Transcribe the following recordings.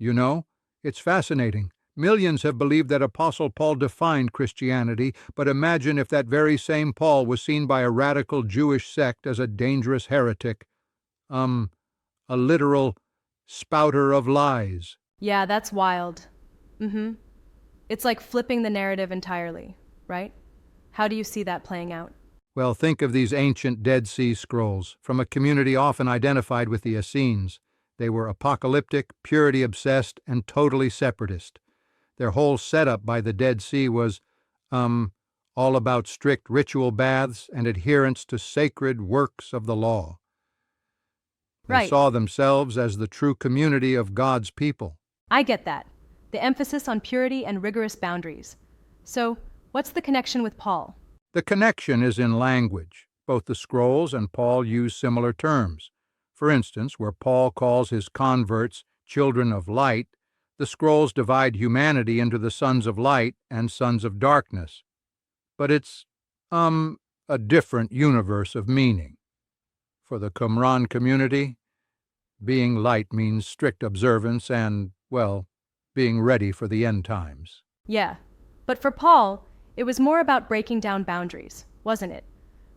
You know, it's fascinating. Millions have believed that Apostle Paul defined Christianity, but imagine if that very same Paul was seen by a radical Jewish sect as a dangerous heretic. A literal spouter of lies. Yeah, that's wild. It's like flipping the narrative entirely, right? How do you see that playing out? Well, think of these ancient Dead Sea Scrolls, from a community often identified with the Essenes. They were apocalyptic, purity-obsessed, and totally separatist. Their whole setup by the Dead Sea was, all about strict ritual baths and adherence to sacred works of the law. They Right. saw themselves as the true community of God's people. I get that. The emphasis on purity and rigorous boundaries. So, what's the connection with Paul? The connection is in language. Both the scrolls and Paul use similar terms. For instance, where Paul calls his converts children of light, the scrolls divide humanity into the sons of light and sons of darkness. But it's, a different universe of meaning. For the Qumran community, being light means strict observance and, well, being ready for the end times. Yeah. But for Paul, it was more about breaking down boundaries, wasn't it?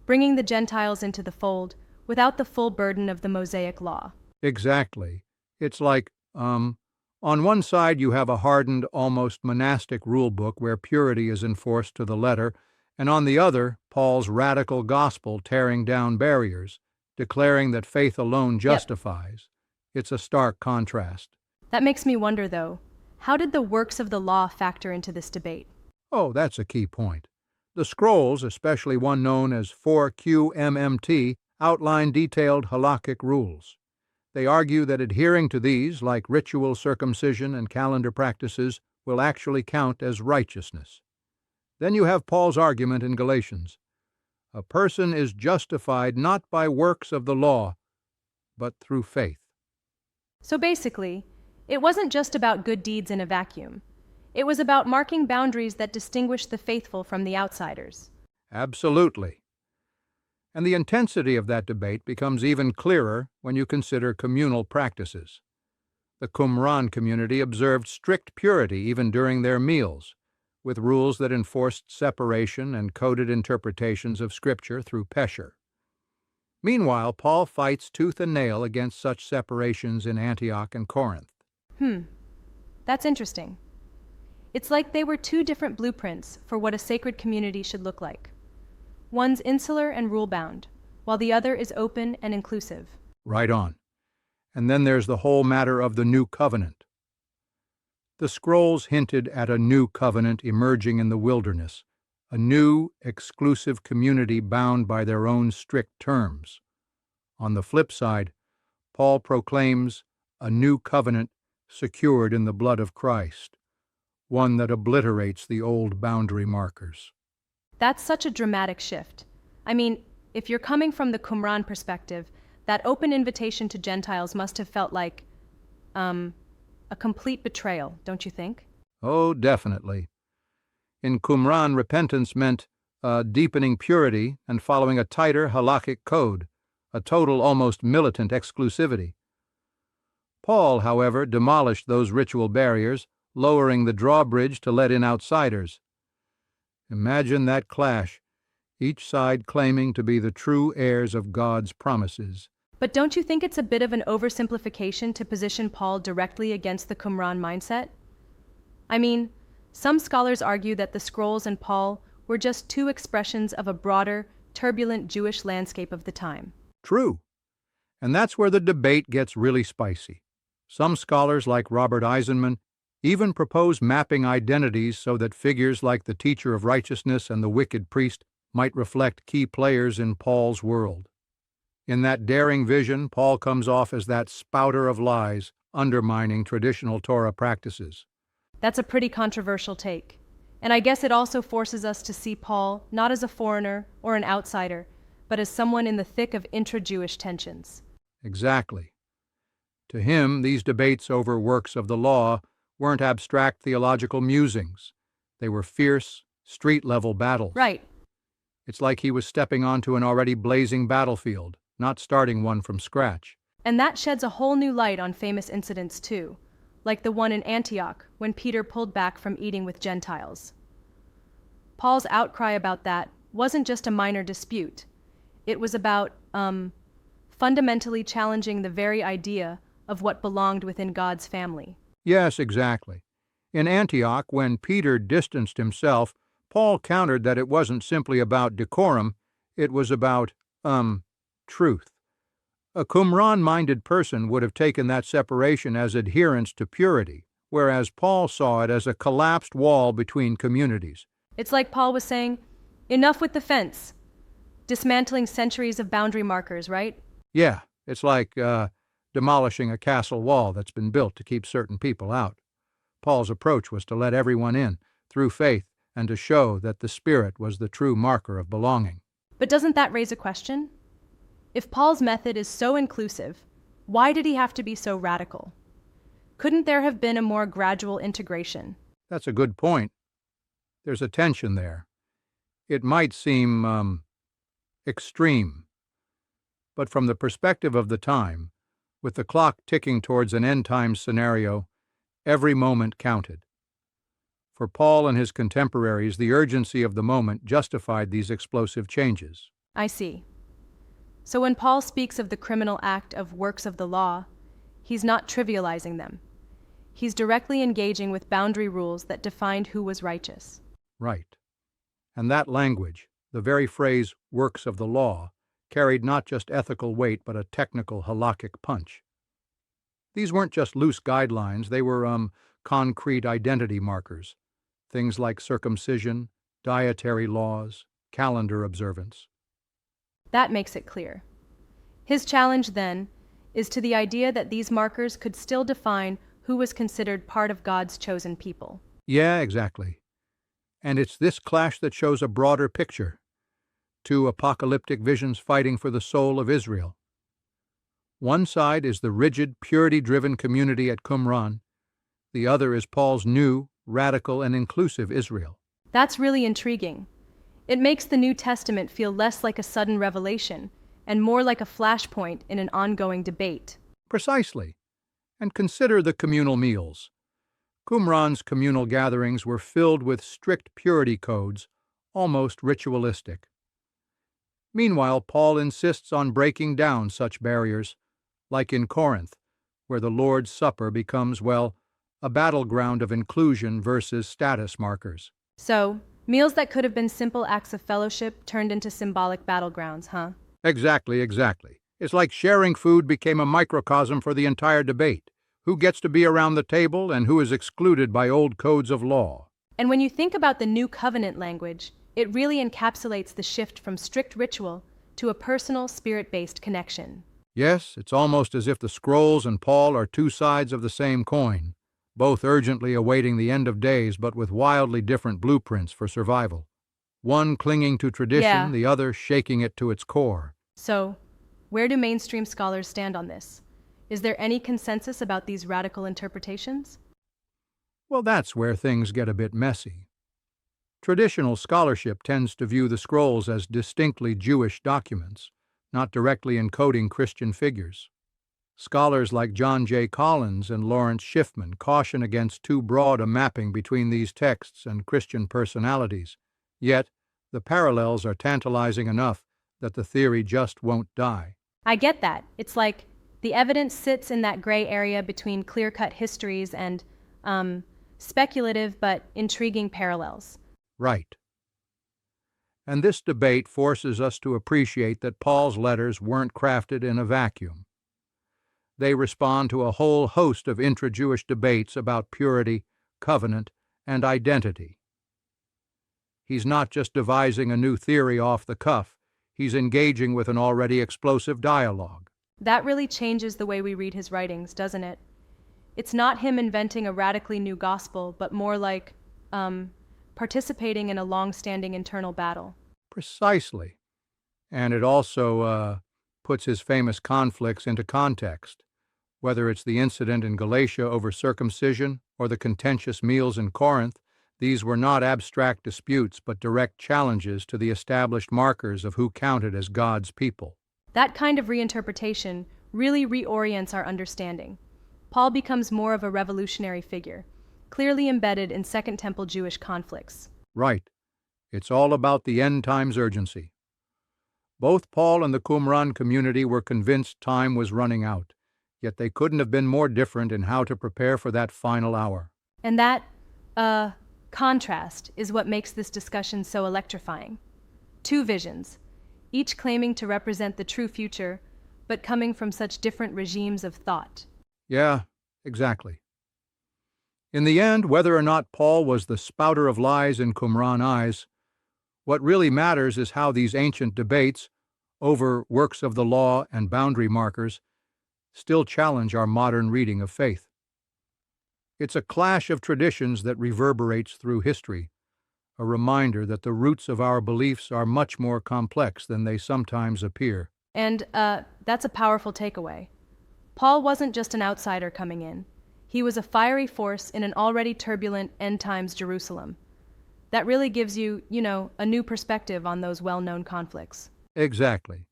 Bringing the Gentiles into the fold without the full burden of the Mosaic law. Exactly. It's like, on one side you have a hardened, almost monastic rule book where purity is enforced to the letter, and on the other, Paul's radical gospel tearing down barriers, declaring that faith alone justifies. It's a stark contrast. That makes me wonder, though, how did the works of the law factor into this debate? Oh, that's a key point. The scrolls, especially one known as 4QMMT, outline detailed halakhic rules. They argue that adhering to these, like ritual circumcision and calendar practices, will actually count as righteousness. Then you have Paul's argument in Galatians. A person is justified not by works of the law, but through faith. So basically, it wasn't just about good deeds in a vacuum. It was about marking boundaries that distinguish the faithful from the outsiders. Absolutely. And the intensity of that debate becomes even clearer when you consider communal practices. The Qumran community observed strict purity even during their meals, with rules that enforced separation and coded interpretations of Scripture through pesher. Meanwhile, Paul fights tooth and nail against such separations in Antioch and Corinth. That's interesting. It's like they were two different blueprints for what a sacred community should look like. One's insular and rule-bound, while the other is open and inclusive. Right on. And then there's the whole matter of the new covenant. The scrolls hinted at a new covenant emerging in the wilderness, a new, exclusive community bound by their own strict terms. On the flip side, Paul proclaims a new covenant secured in the blood of Christ, one that obliterates the old boundary markers. That's such a dramatic shift. I mean, if you're coming from the Qumran perspective, that open invitation to Gentiles must have felt like, a complete betrayal, don't you think? Oh, definitely. In Qumran, repentance meant deepening purity and following a tighter halakhic code, a total, almost militant exclusivity. Paul, however, demolished those ritual barriers, lowering the drawbridge to let in outsiders. Imagine that clash, each side claiming to be the true heirs of God's promises. But don't you think it's a bit of an oversimplification to position Paul directly against the Qumran mindset? I mean, some scholars argue that the scrolls and Paul were just two expressions of a broader, turbulent Jewish landscape of the time. True. And that's where the debate gets really spicy. Some scholars, like Robert Eisenman, even propose mapping identities so that figures like the teacher of righteousness and the wicked priest might reflect key players in Paul's world. In that daring vision, Paul comes off as that spouter of lies, undermining traditional Torah practices. That's a pretty controversial take. And I guess it also forces us to see Paul not as a foreigner or an outsider, but as someone in the thick of intra-Jewish tensions. Exactly. To him, these debates over works of the law weren't abstract theological musings. They were fierce, street-level battles. Right. It's like he was stepping onto an already blazing battlefield, not starting one from scratch. And that sheds a whole new light on famous incidents too, like the one in Antioch when Peter pulled back from eating with Gentiles. Paul's outcry about that wasn't just a minor dispute. It was about, fundamentally challenging the very idea of what belonged within God's family. Yes, exactly. In Antioch, when Peter distanced himself, Paul countered that it wasn't simply about decorum, it was about, truth. A Qumran-minded person would have taken that separation as adherence to purity, whereas Paul saw it as a collapsed wall between communities. It's like Paul was saying, enough with the fence, dismantling centuries of boundary markers, right? Yeah, it's like demolishing a castle wall that's been built to keep certain people out. Paul's approach was to let everyone in, through faith, and to show that the Spirit was the true marker of belonging. But doesn't that raise a question? If Paul's method is so inclusive, why did he have to be so radical? Couldn't there have been a more gradual integration? That's a good point. There's a tension there. It might seem, extreme. But from the perspective of the time, with the clock ticking towards an end-time scenario, every moment counted. For Paul and his contemporaries, the urgency of the moment justified these explosive changes. I see. So when Paul speaks of the criminal act of works of the law, he's not trivializing them. He's directly engaging with boundary rules that defined who was righteous. Right. And that language, the very phrase works of the law, carried not just ethical weight but a technical halakhic punch. These weren't just loose guidelines, they were concrete identity markers, things like circumcision, dietary laws, calendar observance. That makes it clear. His challenge, then, is to the idea that these markers could still define who was considered part of God's chosen people. Yeah, exactly. And it's this clash that shows a broader picture. Two apocalyptic visions fighting for the soul of Israel. One side is the rigid, purity-driven community at Qumran. The other is Paul's new, radical, and inclusive Israel. That's really intriguing. It makes the New Testament feel less like a sudden revelation and more like a flashpoint in an ongoing debate. Precisely. And consider the communal meals. Qumran's communal gatherings were filled with strict purity codes, almost ritualistic. Meanwhile, Paul insists on breaking down such barriers, like in Corinth, where the Lord's Supper becomes, well, a battleground of inclusion versus status markers. So, meals that could have been simple acts of fellowship turned into symbolic battlegrounds, huh? Exactly. It's like sharing food became a microcosm for the entire debate. Who gets to be around the table and who is excluded by old codes of law? And when you think about the new covenant language, it really encapsulates the shift from strict ritual to a personal, spirit-based connection. Yes, it's almost as if the scrolls and Paul are two sides of the same coin, both urgently awaiting the end of days but with wildly different blueprints for survival. One clinging to tradition, the other shaking it to its core. So, where do mainstream scholars stand on this? Is there any consensus about these radical interpretations? Well, that's where things get a bit messy. Traditional scholarship tends to view the scrolls as distinctly Jewish documents, not directly encoding Christian figures. Scholars like John J. Collins and Lawrence Schiffman caution against too broad a mapping between these texts and Christian personalities, yet the parallels are tantalizing enough that the theory just won't die. I get that. It's like the evidence sits in that gray area between clear-cut histories and, speculative but intriguing parallels. Right. And this debate forces us to appreciate that Paul's letters weren't crafted in a vacuum. They respond to a whole host of intra-Jewish debates about purity, covenant, and identity. He's not just devising a new theory off the cuff, he's engaging with an already explosive dialogue. That really changes the way we read his writings, doesn't it? It's not him inventing a radically new gospel, but more like, participating in a long-standing internal battle. Precisely. And it also puts his famous conflicts into context, whether it's the incident in Galatia over circumcision or the contentious meals in Corinth. These were not abstract disputes, but direct challenges to the established markers of who counted as God's people. That kind of reinterpretation really reorients our understanding. Paul becomes more of a revolutionary figure, clearly embedded in Second Temple Jewish conflicts. Right. It's all about the end times urgency. Both Paul and the Qumran community were convinced time was running out, yet they couldn't have been more different in how to prepare for that final hour. And that, contrast is what makes this discussion so electrifying. Two visions, each claiming to represent the true future, but coming from such different regimes of thought. Yeah, exactly. In the end, whether or not Paul was the Spouter of Lies in Qumran eyes, what really matters is how these ancient debates over works of the law and boundary markers still challenge our modern reading of faith. It's a clash of traditions that reverberates through history, a reminder that the roots of our beliefs are much more complex than they sometimes appear. And, that's a powerful takeaway. Paul wasn't just an outsider coming in. He was a fiery force in an already turbulent end times Jerusalem. That really gives you, a new perspective on those well-known conflicts. Exactly.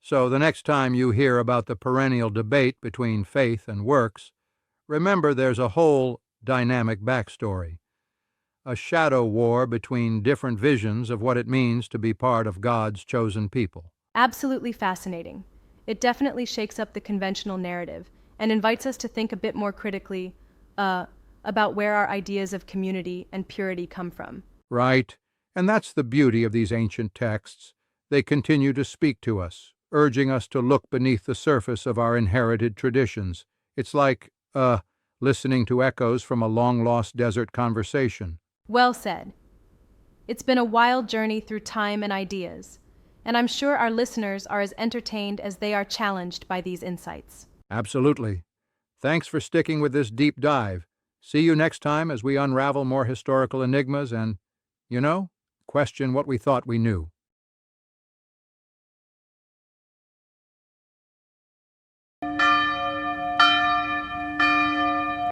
So the next time you hear about the perennial debate between faith and works, remember there's a whole dynamic backstory, a shadow war between different visions of what it means to be part of God's chosen people. Absolutely fascinating. It definitely shakes up the conventional narrative and invites us to think a bit more critically about where our ideas of community and purity come from. Right, and that's the beauty of these ancient texts. They continue to speak to us, urging us to look beneath the surface of our inherited traditions. It's like, listening to echoes from a long-lost desert conversation. Well said. It's been a wild journey through time and ideas, and I'm sure our listeners are as entertained as they are challenged by these insights. Absolutely. Thanks for sticking with this deep dive. See you next time as we unravel more historical enigmas and, question what we thought we knew.